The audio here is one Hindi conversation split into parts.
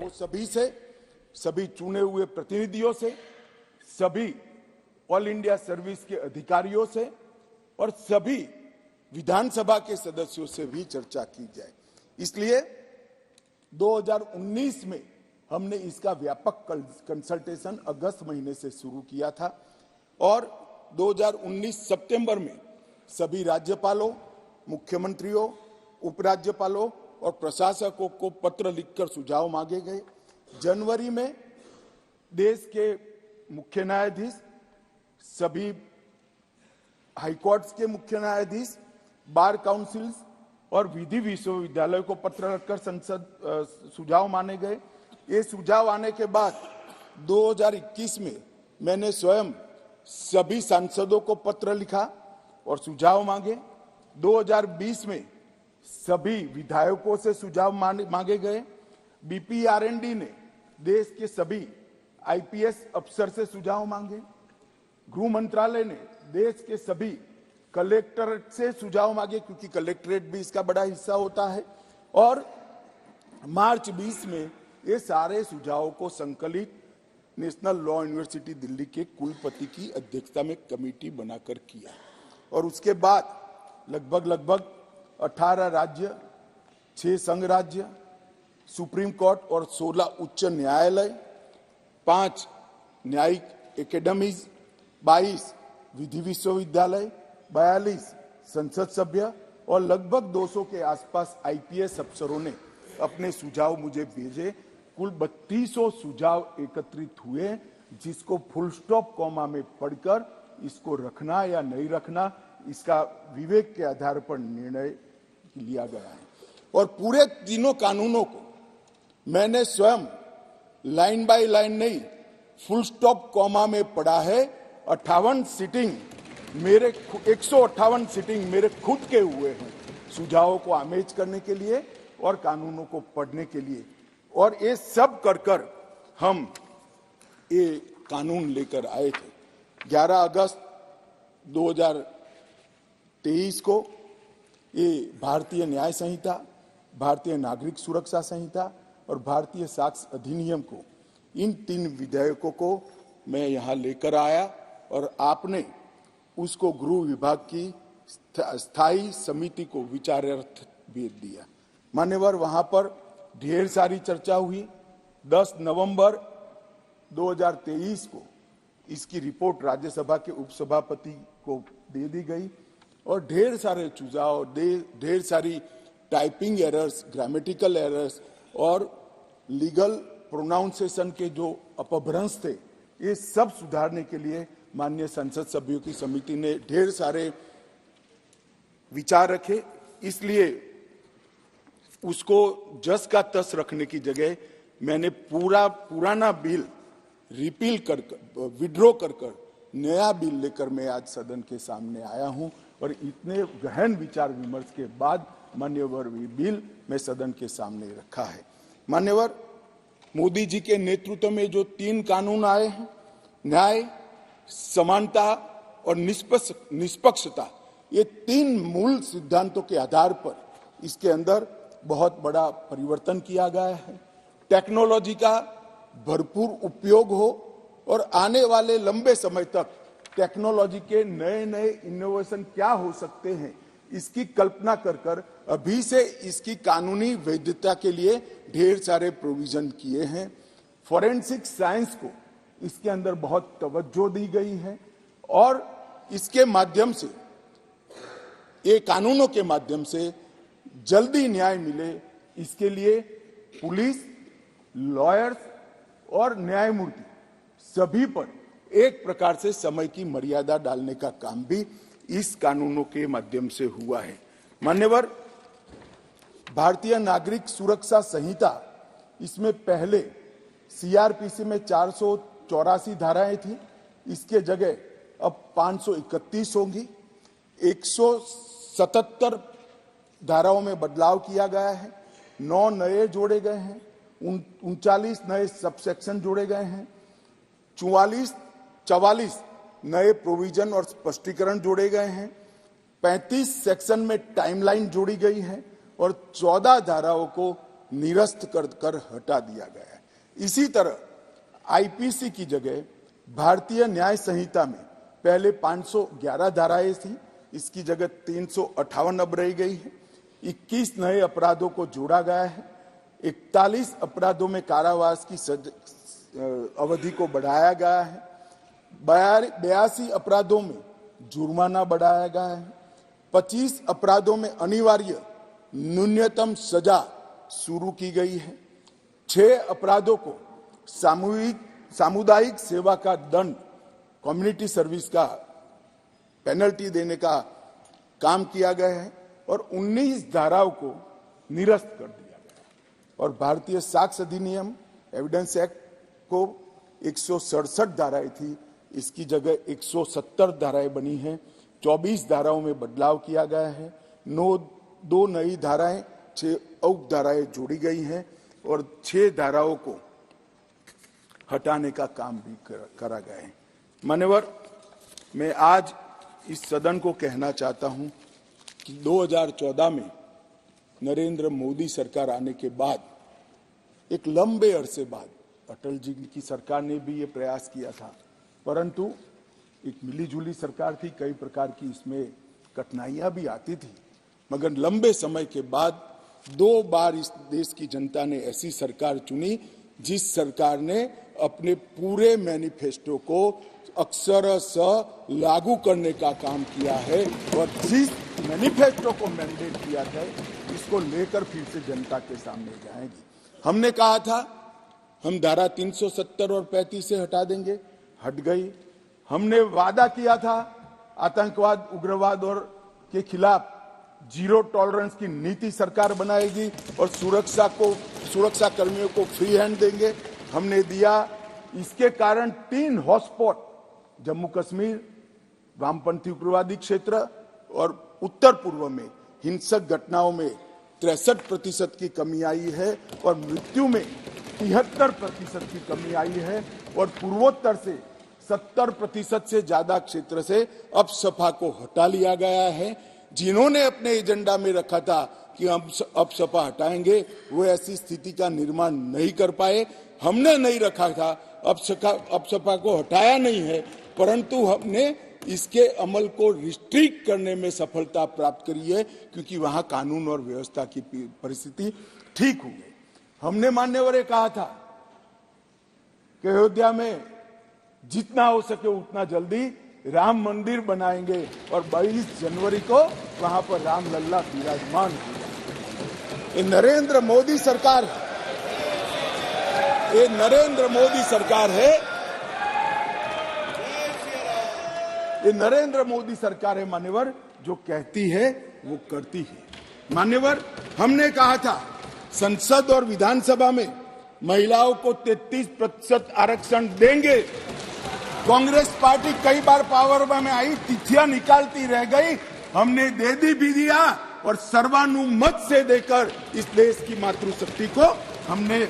तो सभी से, सभी चुने हुए प्रतिनिधियों से, सभी ऑल इंडिया सर्विस के अधिकारियों से और सभी विधानसभा के सदस्यों से भी चर्चा की जाए। इसलिए 2019 में हमने इसका व्यापक कंसल्टेशन अगस्त महीने से शुरू किया था और 2019 सितंबर में सभी राज्यपालों, मुख्यमंत्रियों, उपराज्यपालों और प्रशासकों को पत्र लिखकर सुझाव मांगे गए। जनवरी में देश के मुख्य न्यायाधीश, सभी हाईकोर्ट्स के मुख्य न्यायाधीश, बार काउंसिल्स और विधि विश्वविद्यालय को पत्र लिखकर संसद सुझाव माने गए। ये सुझाव आने के बाद 2021 में मैंने स्वयं सभी सांसदों को पत्र लिखा और सुझाव मांगे। 2020 में सभी विधायकों से सुझाव मांगे गए। बीपीआरएनडी ने देश के सभी आईपीएस अफसर से सुझाव मांगे। गृह मंत्रालय ने देश के सभी कलेक्टरेट से सुझाव मांगे, क्योंकि कलेक्टरेट भी इसका बड़ा हिस्सा होता है। और मार्च 20 में ये सारे सुझावों को संकलित नेशनल लॉ यूनिवर्सिटी दिल्ली के कुलपति की अध्यक्षता में कमेटी बनाकर किया। और उसके बाद लगभग 18 राज्य, 6 संघ राज्य, सुप्रीम कोर्ट और 16 उच्च न्यायालय, 5 न्यायिक एकेडमीज, 22 विधि विश्वविद्यालय, 42 संसद सभ्य और लगभग 200 के आसपास आईपीएस अफसरों ने अपने सुझाव मुझे भेजे। कुल 3200 सुझाव एकत्रित हुए, जिसको फुल स्टॉप कॉमा में पढ़कर इसको रखना या नहीं रखना, इसका विवेक के आधार पर निर्णय लिया गया है। और पूरे तीनों कानूनों को मैंने स्वयं लाइन बाय लाइन नहीं, फुल स्टॉप कॉमा में पढ़ा है। 58 सीटिंग मेरे 158 सीटिंग मेरे खुद के हुए हैं सुझावों को आमेज करने के लिए और कानूनों को पढ़ने के लिए। और ये सब कर हम ये कानून लेकर आए थे। 11 अगस्त 2023 को ये भारतीय न्याय संहिता, भारतीय नागरिक सुरक्षा संहिता और भारतीय साक्ष्य अधिनियम को, इन 3 विधेयकों को मैं यहाँ लेकर आया और आपने उसको गृह विभाग की स्थायी समिति को विचारार्थ भेज दिया। मान्यवर, वहां पर ढेर सारी चर्चा हुई। 10 नवंबर 2023 को इसकी रिपोर्ट राज्यसभा के उपसभापति को दे दी गई और ढेर सारे सुझाव, ढेर सारी टाइपिंग एरर्स, ग्रामेटिकल एरर्स और लीगल प्रोनाउंसिएशन के जो अपभ्रंश थे, ये सब सुधारने के लिए माननीय संसद सभ्यों की समिति ने ढेर सारे विचार रखे। इसलिए उसको जस का तस रखने की जगह मैंने पुराना बिल रिपील कर विड्रॉ कर नया बिल लेकर मैं आज सदन के सामने आया हूं। और इतने गहन विचार विमर्श के बाद मान्यवर बिल मैं सदन के सामने रखा है। मान्यवर, मोदी जी के नेतृत्व में जो 3 कानून आए हैं, न्याय, समानता और निष्पक्षता, ये 3 मूल सिद्धांतों के आधार पर इसके अंदर बहुत बड़ा परिवर्तन किया गया है। टेक्नोलॉजी का भरपूर उपयोग हो और आने वाले लंबे समय तक टेक्नोलॉजी के नए इनोवेशन क्या हो सकते हैं, इसकी कल्पना कर अभी से इसकी कानूनी वैधता के लिए ढेर सारे प्रोविजन किए हैं। फॉरेंसिक साइंस को इसके अंदर बहुत तवज्जो दी गई है और इसके माध्यम से, ये कानूनों के माध्यम से जल्दी न्याय मिले, इसके लिए पुलिस, लॉयर्स और न्यायमूर्ति सभी पर एक प्रकार से समय की मर्यादा डालने का काम भी इस कानूनों के माध्यम से हुआ है। मान्यवर, भारतीय नागरिक सुरक्षा संहिता, इसमें पहले सीआरपीसी में 484 धाराएं थी, इसके जगह अब 531 होंगी। 177 धाराओं में बदलाव किया गया है, 9 नए जोड़े गए हैं, 39 नए सबसेक्शन जोड़े गए हैं, 44 नए प्रोविजन और स्पष्टीकरण जोड़े गए हैं, 35 सेक्शन में टाइमलाइन जोड़ी गई है और 14 धाराओं को निरस्त कर हटा दिया गया है। इसी तरह आईपीसी की जगह भारतीय न्याय संहिता में पहले 511 धाराएं थी, इसकी जगह 358 अब रह गई है। 21 नए अपराधों को जोड़ा गया है। 41 अपराधों में कारावास की अवधि को बढ़ाया गया है। 82 अपराधों में जुर्माना बढ़ाया गया है। 25 अपराधों में अनिवार्य न्यूनतम सजा शुरू की गई है। 6 अपराधों को सामुदायिक सेवा का दंड, कम्युनिटी सर्विस का पेनल्टी देने का काम किया गया है और 19 धाराओं को निरस्त कर दिया गया है। और भारतीय साक्ष्य अधिनियम एविडेंस एक्ट को 167 धाराएं थी, इसकी जगह 170 धाराएं बनी हैं। 24 धाराओं में बदलाव किया गया है। 2 नई धाराएं, 6 उप धाराएं जोड़ी गई हैं और 6 धाराओं को हटाने का काम भी करा गया है। मान्यवर, मैं आज इस सदन को कहना चाहता हूं कि 2014 में नरेंद्र मोदी सरकार आने के बाद, एक लंबे अरसे बाद, अटल जी की सरकार ने भी ये प्रयास किया था, परंतु एक मिलीजुली सरकार थी, कई प्रकार की इसमें कठिनाइयां भी आती थी, मगर लंबे समय के बाद 2 बार इस देश की जनता ने ऐसी सरकार चुनी जिस सरकार ने अपने पूरे मैनिफेस्टो को अक्षरशः लागू करने का काम किया है और जिस मैनिफेस्टो को मैंडेट किया था इसको लेकर फिर से जनता के सामने जाएगी। हमने कहा था हम धारा 370 और 35 से हटा देंगे, हट गई। हमने वादा किया था आतंकवाद, उग्रवाद और के खिलाफ जीरो टॉलरेंस की नीति सरकार बनाएगी और सुरक्षा कर्मियों को फ्री हैंड देंगे, हमने दिया। इसके कारण 3 हॉटस्पॉट, जम्मू कश्मीर, वामपंथी उग्रवादी क्षेत्र और उत्तर पूर्व में हिंसक घटनाओं में 63% की कमी आई है और मृत्यु में 73% की कमी आई है और पूर्वोत्तर से 70% से ज्यादा क्षेत्र से अपसपा को हटा लिया गया है। जिन्होंने अपने एजेंडा में रखा था कि हम अपसपा हटाएंगे, वो ऐसी स्थिति का निर्माण नहीं कर पाए। हमने नहीं रखा था, अपसपा को हटाया नहीं है, परंतु हमने इसके अमल को रिस्ट्रिक्ट करने में सफलता प्राप्त करी है क्योंकि वहां कानून और व्यवस्था की परिस्थिति ठीक हो गई। हमने मान्यवर कहा था कि अयोध्या में जितना हो सके उतना जल्दी राम मंदिर बनाएंगे और 22 जनवरी को वहां पर राम लल्ला विराजमान होगा। ये नरेंद्र मोदी सरकार है, ये नरेंद्र मोदी सरकार है, ये नरेंद्र मोदी सरकार है मान्यवर, जो कहती है वो करती है। मान्यवर, हमने कहा था संसद और विधानसभा में महिलाओं को 33% आरक्षण देंगे। कांग्रेस पार्टी कई बार पावर में आई, तिथियां निकालती रह गई, हमने दे भी दिया और सर्वानुमत से देकर इस देश की मातृशक्ति को हमने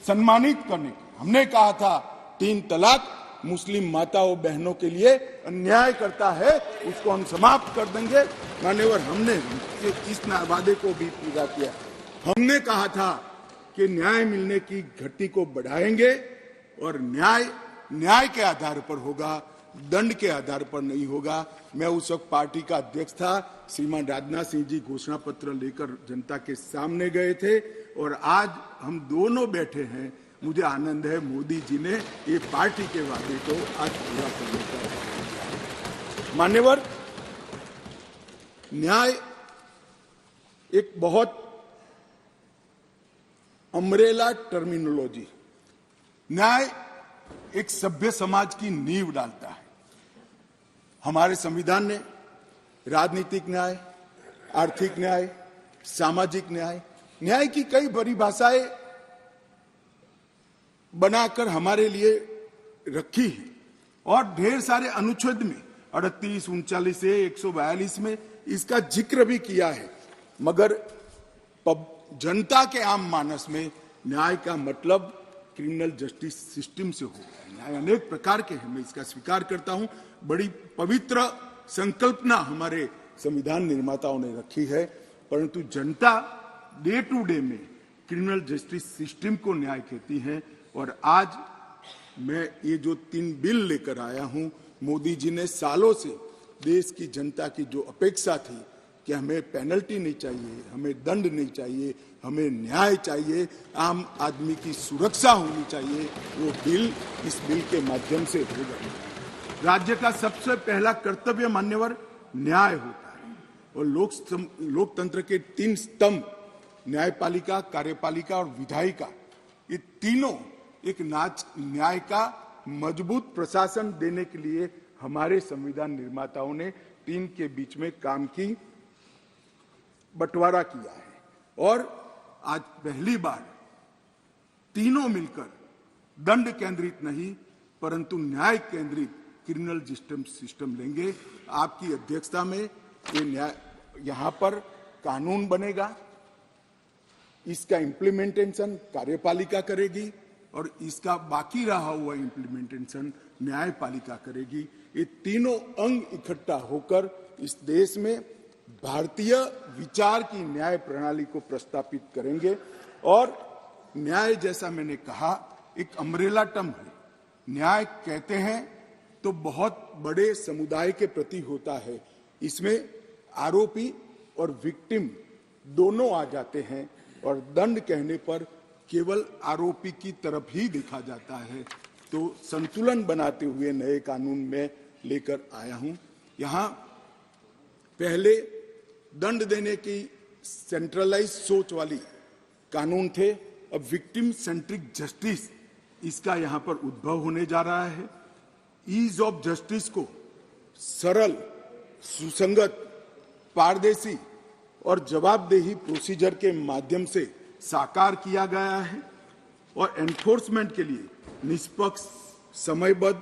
सम्मानित करने। हमने कहा था 3 तलाक मुस्लिम माताओं बहनों के लिए अन्याय करता है, उसको हम समाप्त कर देंगे। मान्यवर, हमने इस वादे को भी पूरा किया। हमने कहा था कि न्याय मिलने की गति को बढ़ाएंगे और न्याय के आधार पर होगा, दंड के आधार पर नहीं होगा। मैं उस वक्त पार्टी का अध्यक्ष था, श्रीमान राजनाथ सिंह जी घोषणा पत्र लेकर जनता के सामने गए थे और आज हम दोनों बैठे हैं। मुझे आनंद है मोदी जी ने ये पार्टी के वादे को आज पूरा करने का। मान्यवर, न्याय एक बहुत अम्ब्रेला टर्मिनोलॉजी, न्याय एक सभ्य समाज की नींव डालता है। हमारे संविधान ने राजनीतिक न्याय, आर्थिक न्याय, सामाजिक न्याय, न्याय की कई परिभाषाएं बनाकर हमारे लिए रखी है और ढेर सारे अनुच्छेद में 38, 39 से 142 में इसका जिक्र भी किया है। मगर जनता के आम मानस में न्याय का मतलब क्रिमिनल जस्टिस सिस्टम से हो गया। न्याय अनेक प्रकार के हैं, मैं इसका स्वीकार करता हूं। बड़ी पवित्र संकल्पना हमारे संविधान निर्माताओं ने रखी है, परंतु जनता डे टू डे में क्रिमिनल जस्टिस सिस्टम को न्याय कहती हैं। और आज मैं ये जो 3 बिल लेकर आया हूं, मोदी जी ने सालों से देश की जनता की जो अपेक्षा थी कि हमें पेनल्टी नहीं चाहिए, हमें दंड नहीं चाहिए, हमें न्याय चाहिए, आम आदमी की सुरक्षा होनी चाहिए, वो बिल इस बिल के माध्यम से होगा। राज्य का सबसे पहला कर्तव्य मान्यवर न्याय होता है और लोकतंत्र के 3 स्तंभ न्यायपालिका, कार्यपालिका और विधायिका, ये तीनों एक न्याय का मजबूत प्रशासन देने के लिए हमारे संविधान निर्माताओं ने 3 के बीच में काम की बंटवारा किया है। और आज पहली बार तीनों मिलकर दंड केंद्रित नहीं परंतु न्याय केंद्रित क्रिमिनल जस्टिस सिस्टम लेंगे। आपकी अध्यक्षता में ये न्याय यहां पर कानून बनेगा, इसका इम्प्लीमेंटेशन कार्यपालिका करेगी और इसका बाकी रहा हुआ इम्प्लीमेंटेशन न्यायपालिका करेगी। ये तीनों अंग इकट्ठा होकर इस देश में भारतीय विचार की न्याय प्रणाली को प्रस्तापित करेंगे। और न्याय, जैसा मैंने कहा, एक अम्ब्रेला टर्म है। न्याय कहते हैं तो बहुत बड़े समुदाय के प्रति होता है। इसमें आरोपी और विक्टिम दोनों आ जाते हैं और दंड कहने पर केवल आरोपी की तरफ ही देखा जाता है। तो संतुलन बनाते हुए नए कानून में लेकर आया हूं। यहां पहले दंड देने की सेंट्रलाइज सोच वाली कानून थे, अब विक्टिम सेंट्रिक जस्टिस इसका यहां पर उद्भव होने जा रहा है। ईज ऑफ जस्टिस को सरल, सुसंगत, पारदर्शी और जवाबदेही प्रोसीजर के माध्यम से साकार किया गया है और एनफोर्समेंट के लिए निष्पक्ष, समयबद्ध,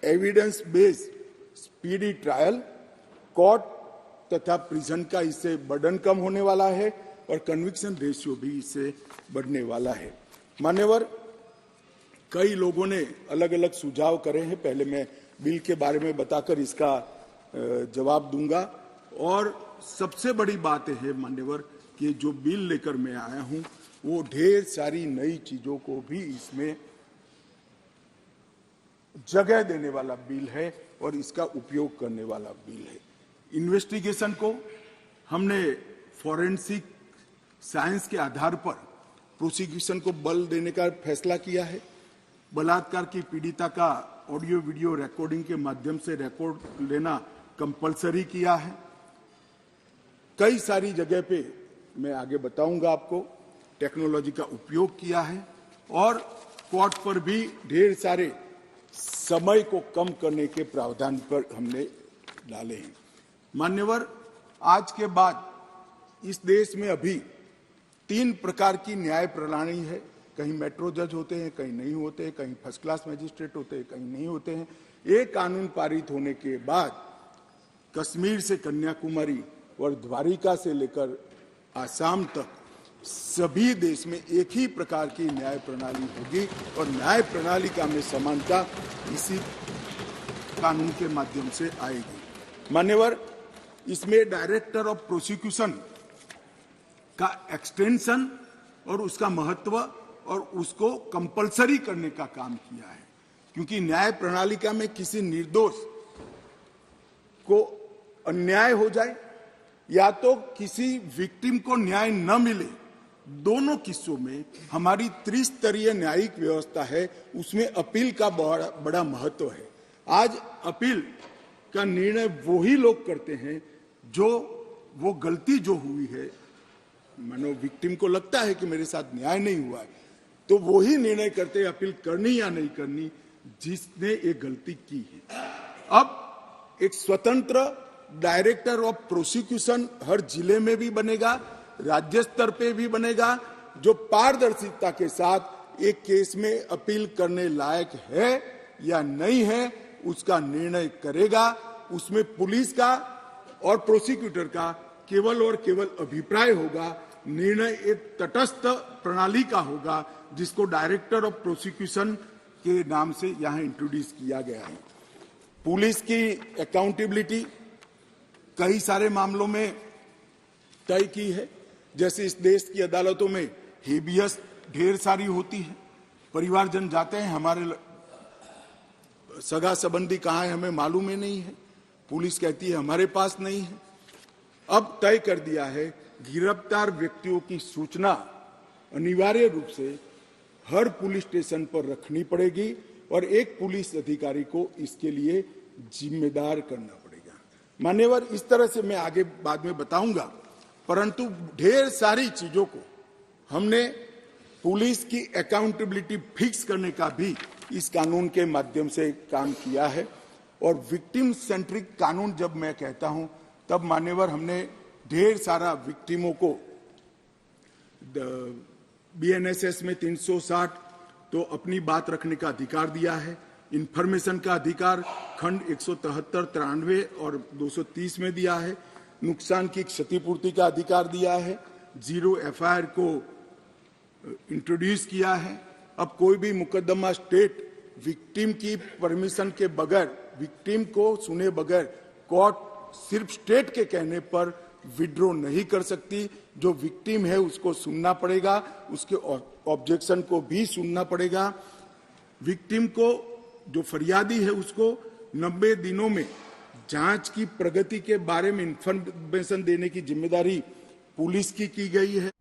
evidence based speedy trial, court तथा प्रिजन का इससे बर्डन कम होने वाला है और कन्विक्शन रेशियो भी इससे बढ़ने वाला है। मान्यवर, कई लोगों ने अलग अलग सुझाव करे हैं। पहले मैं बिल के बारे में बताकर इसका जवाब दूंगा। और सबसे बड़ी बात है मान्यवर कि जो बिल लेकर मैं आया हूं वो ढेर सारी नई चीजों को भी इसमें जगह देने वाला बिल है और इसका उपयोग करने वाला बिल है। इन्वेस्टिगेशन को हमने फॉरेंसिक साइंस के आधार पर प्रोसिक्यूशन को बल देने का फैसला किया है। बलात्कार की पीड़िता का ऑडियो वीडियो रिकॉर्डिंग के माध्यम से रिकॉर्ड लेना कंपलसरी किया है। कई सारी जगह पे मैं आगे बताऊंगा आपको टेक्नोलॉजी का उपयोग किया है और कोर्ट पर भी ढेर सारे समय को कम करने के प्रावधान पर हमने डाले हैं। मान्यवर, आज के बाद इस देश में अभी 3 प्रकार की न्याय प्रणाली है। कहीं मेट्रो जज होते हैं, कहीं नहीं होते हैं, कहीं फर्स्ट क्लास मजिस्ट्रेट होते हैं, कहीं नहीं होते हैं। एक कानून पारित होने के बाद कश्मीर से कन्याकुमारी और द्वारिका से लेकर आसाम तक सभी देश में एक ही प्रकार की न्याय प्रणाली होगी और न्याय प्रणाली का में समानता इसी कानून के माध्यम से आएगी। मान्यवर, इसमें डायरेक्टर ऑफ प्रोसिक्यूशन का एक्सटेंशन और उसका महत्व और उसको कंपलसरी करने का काम किया है, क्योंकि न्याय प्रणालिका में किसी निर्दोष को अन्याय हो जाए या तो किसी विक्टिम को न्याय न मिले, दोनों किस्सों में हमारी त्रिस्तरीय न्यायिक व्यवस्था है, उसमें अपील का बड़ा महत्व है। आज अपील का निर्णय वो ही लोग करते हैं जो वो गलती जो हुई है, मानो विक्टिम को लगता है कि मेरे साथ न्याय नहीं हुआ है, तो वो ही निर्णय करते हैं अपील करनी या नहीं करनी जिसने ये गलती की है। अब एक स्वतंत्र डायरेक्टर ऑफ प्रोसिक्यूशन हर जिले में भी बनेगा, राज्य स्तर पे भी बनेगा, जो पारदर्शिता के साथ एक केस में अपील करने लायक है या नहीं है उसका निर्णय करेगा। उसमें पुलिस का और प्रोसिक्यूटर का केवल और केवल अभिप्राय होगा, निर्णय एक तटस्थ प्रणाली का होगा जिसको डायरेक्टर ऑफ प्रोसिक्यूशन के नाम से यहां इंट्रोड्यूस किया गया है। पुलिस की अकाउंटेबिलिटी कई सारे मामलों में तय की है। जैसे इस देश की अदालतों में हेबियस ढेर सारी होती है, परिवारजन जाते हैं, हमारे सगा संबंधी कहाँ है हमें मालूम ही नहीं है, पुलिस कहती है हमारे पास नहीं है। अब तय कर दिया है गिरफ्तार व्यक्तियों की सूचना अनिवार्य रूप से हर पुलिस स्टेशन पर रखनी पड़ेगी और एक पुलिस अधिकारी को इसके लिए जिम्मेदार करना पड़ेगा। मान्यवर, इस तरह से मैं आगे बाद में बताऊंगा, परंतु ढेर सारी चीजों को हमने पुलिस की अकाउंटेबिलिटी फिक्स करने का भी इस कानून के माध्यम से काम किया है। और विक्टिम सेंट्रिक कानून जब मैं कहता हूं तब मान्यवर हमने ढेर सारा विक्टिमों को बीएनएसएस में 360 तो अपनी बात रखने का अधिकार दिया है, इंफॉर्मेशन का अधिकार खंड 173, 93 और 230 में दिया है, नुकसान की क्षतिपूर्ति का अधिकार दिया है, जीरो एफआईआर को इंट्रोड्यूस किया है। अब कोई भी मुकदमा स्टेट विक्टिम की परमिशन के बगैर, विक्टिम को सुने बगैर कोर्ट सिर्फ स्टेट के कहने पर विड्रॉ नहीं कर सकती। जो विक्टिम है उसको सुनना पड़ेगा, उसके ऑब्जेक्शन को भी सुनना पड़ेगा। विक्टिम को, जो फरियादी है, उसको 90 दिनों में जांच की प्रगति के बारे में इंफॉर्मेशन देने की जिम्मेदारी पुलिस की गई है।